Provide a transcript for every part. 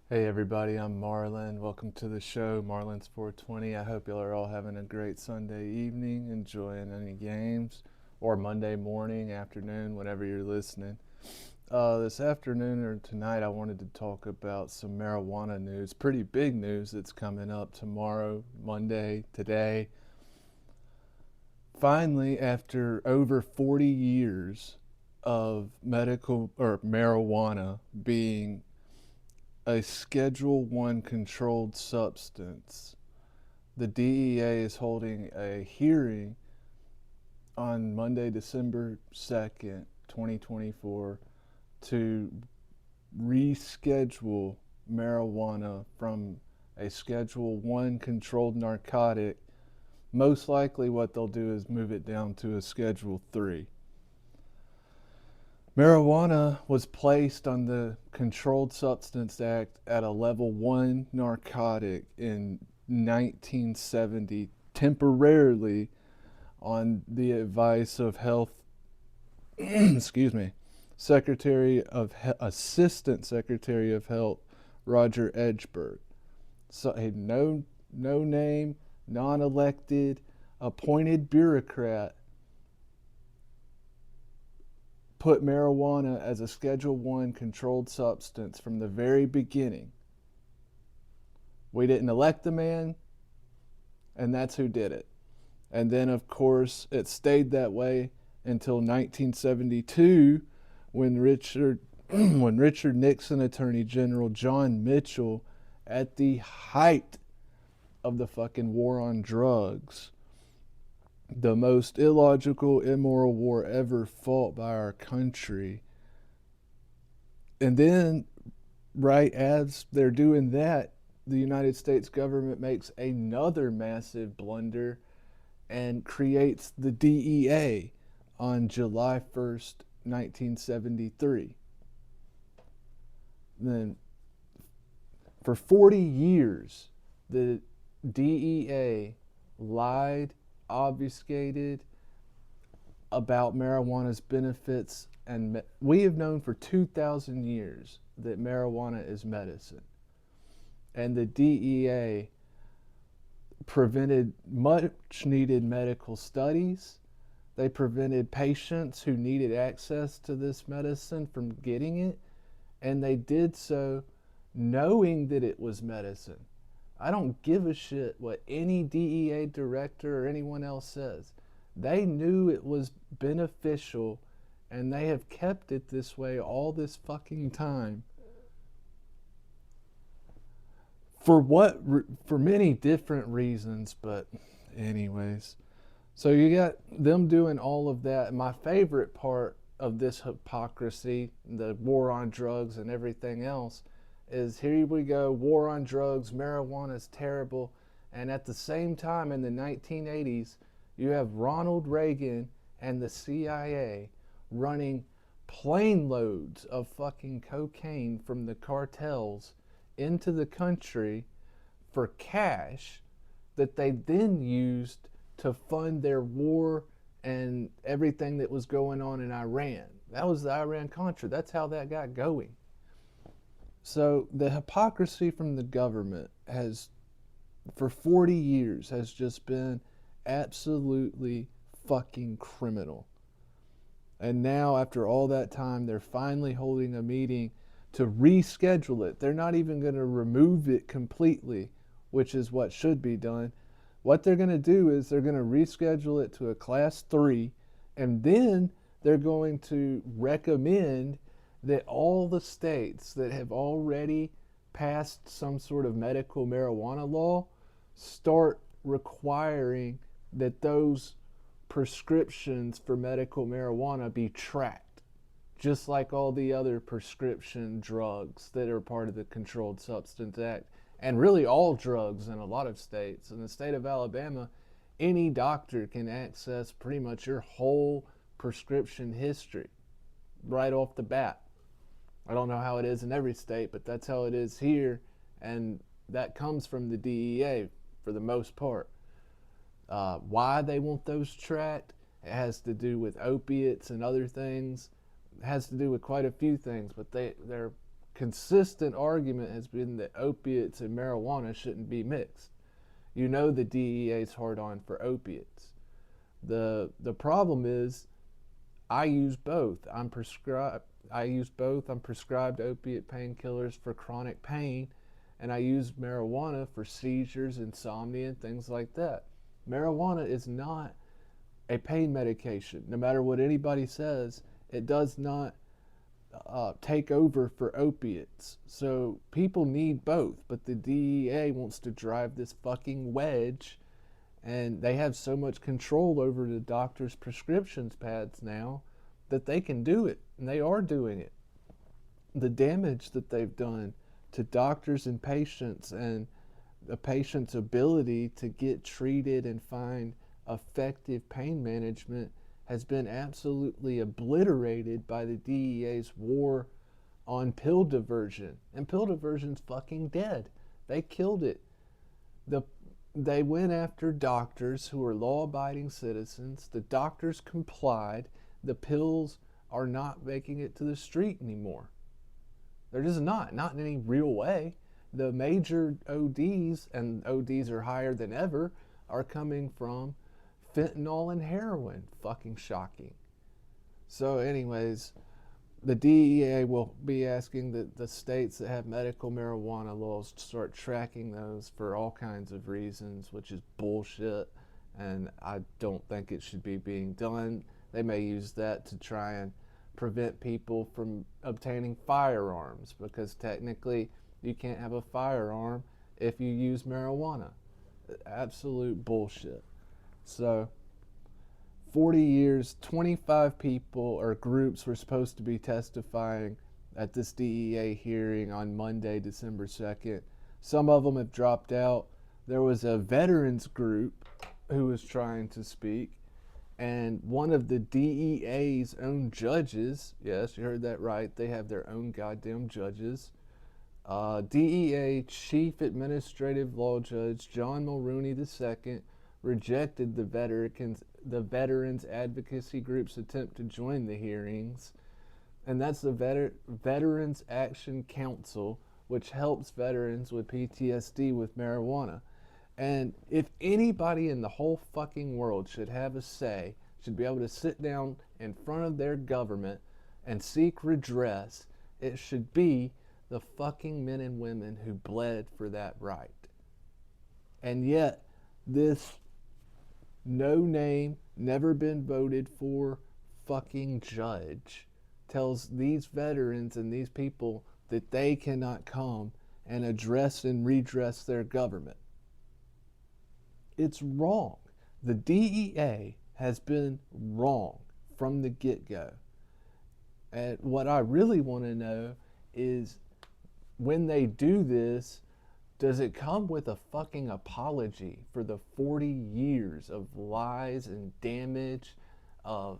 Hey everybody, I'm Marlon. Welcome to the show, Marlon's 420. I hope y'all are all having a great Sunday evening, enjoying any games, or Monday morning, afternoon, whenever you're listening. This afternoon or tonight, I wanted to talk about some marijuana news. Pretty big news that's coming up tomorrow, Monday, today. Finally, after over 40 years of medical or marijuana being a Schedule 1 controlled substance, the DEA is holding a hearing on Monday, December 2nd, 2024, to reschedule marijuana from a Schedule 1 controlled narcotic. Most likely, what they'll do is move it down to a Schedule 3. Marijuana was placed on the Controlled Substance Act at a level 1 narcotic in 1970, temporarily on the advice of Health, excuse me, Assistant Secretary of Health Roger Edgeberg. So a no name, non-elected, appointed bureaucrat put marijuana as a Schedule 1 controlled substance from the very beginning. We didn't elect the man, and that's who did it. And then, of course, it stayed that way until 1972 when Richard Nixon Attorney General John Mitchell, at the height of the fucking war on drugs, the most illogical, immoral war ever fought by our country. And then, right as they're doing that, the United States government makes another massive blunder and creates the DEA on July 1st, 1973. Then, for 40 years, the DEA lied, obfuscated about marijuana's benefits, and we have known for 2,000 years that marijuana is medicine. And the DEA prevented much needed medical studies. They prevented patients who needed access to this medicine from getting it, and they did so knowing that it was medicine. I don't give a shit what any DEA director or anyone else says. They knew it was beneficial, and they have kept it this way all this fucking time. For many different reasons, but anyways. So you got them doing all of that. My favorite part of this hypocrisy, the war on drugs and everything else, is here we go, war on drugs, marijuana is terrible. And at the same time, in the 1980s, you have Ronald Reagan and the CIA running plane loads of fucking cocaine from the cartels into the country for cash that they then used to fund their war and everything that was going on in Iran. That was the Iran Contra. That's how that got going. So the hypocrisy from the government has, for 40 years, has just been absolutely fucking criminal. And now, after all that time, they're finally holding a meeting to reschedule it. They're not even going to remove it completely, which is what should be done. What they're going to do is they're going to reschedule it to a class 3, and then they're going to recommend that all the states that have already passed some sort of medical marijuana law start requiring that those prescriptions for medical marijuana be tracked, just like all the other prescription drugs that are part of the Controlled Substance Act, and really all drugs in a lot of states. In the state of Alabama, any doctor can access pretty much your whole prescription history right off the bat. I don't know how it is in every state, but that's how it is here, and that comes from the DEA for the most part. Why they want those tracked, it has to do with opiates and other things. It has to do with quite a few things, but they're consistent argument has been that opiates and marijuana shouldn't be mixed. You know the DEA is hard on for opiates. The problem is I use both. I use both. I'm prescribed opiate painkillers for chronic pain, and I use marijuana for seizures, insomnia, and things like that. Marijuana is not a pain medication. No matter what anybody says, it does not take over for opiates. So people need both, but the DEA wants to drive this fucking wedge, and they have so much control over the doctor's prescriptions pads now that they can do it, and they are doing it. The damage that they've done to doctors and patients, and a patient's ability to get treated and find effective pain management, has been absolutely obliterated by the DEA's war on pill diversion. And pill diversion's fucking dead. They killed it. They went after doctors who were law-abiding citizens. The doctors complied. The pills are not making it to the street anymore. They're just not in any real way. The major ODs, and ODs are higher than ever, are coming from fentanyl and heroin. Fucking shocking. So anyways, the DEA will be asking the states that have medical marijuana laws to start tracking those for all kinds of reasons, which is bullshit, and I don't think it should be being done. They may use that to try and prevent people from obtaining firearms, because technically you can't have a firearm if you use marijuana. Absolute bullshit. So 40 years, 25 people or groups were supposed to be testifying at this DEA hearing on Monday, December 2nd. Some of them have dropped out. There was a veterans group who was trying to speak, and one of the DEA's own judges, yes, you heard that right, they have their own goddamn judges, DEA Chief Administrative Law Judge John Mulrooney II rejected the Veterans Advocacy Group's attempt to join the hearings, and that's the Veterans Action Council, which helps veterans with PTSD with marijuana. And if anybody in the whole fucking world should have a say, should be able to sit down in front of their government and seek redress, it should be the fucking men and women who bled for that right. And yet, this no name, never been voted for fucking judge tells these veterans and these people that they cannot come and address and redress their government. It's wrong. The DEA has been wrong from the get-go. And what I really want to know is, when they do this, does it come with a fucking apology for the 40 years of lies and damage, of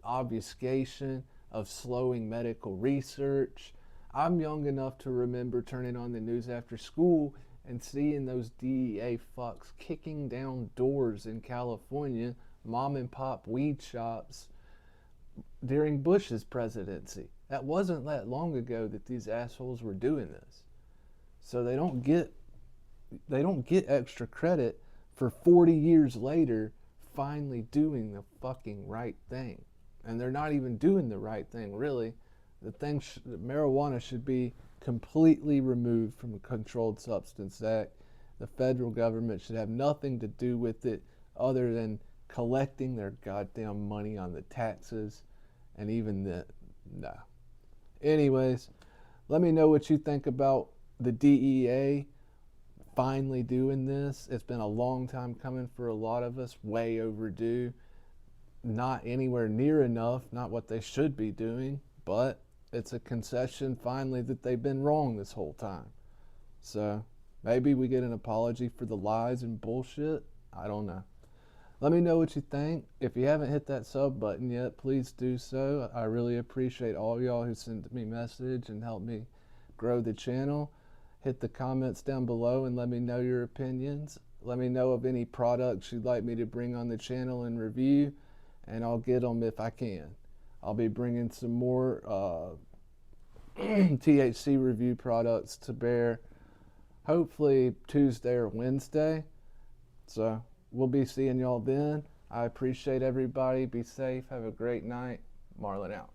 obfuscation, of slowing medical research? I'm young enough to remember turning on the news after school and seeing those DEA fucks kicking down doors in California, mom and pop weed shops, during Bush's presidency. That wasn't that long ago that these assholes were doing this. So they don't get extra credit for 40 years later finally doing the fucking right thing. And they're not even doing the right thing, really. Marijuana should be completely removed from the Controlled Substance Act. The federal government should have nothing to do with it other than collecting their goddamn money on the taxes, and even that, nah. Anyways, let me know what you think about the DEA finally doing this. It's been a long time coming for a lot of us, way overdue. Not anywhere near enough, not what they should be doing, but it's a concession finally that they've been wrong this whole time. So maybe we get an apology for the lies and bullshit. I don't know. Let me know what you think. If you haven't hit that sub button yet, please do so. I really appreciate all y'all who sent me a message and helped me grow the channel. Hit the comments down below and let me know your opinions. Let me know of any products you'd like me to bring on the channel and review, and I'll get them if I can. I'll be bringing some more THC review products to bear, hopefully Tuesday or Wednesday. So we'll be seeing y'all then. I appreciate everybody. Be safe. Have a great night. Marlon out.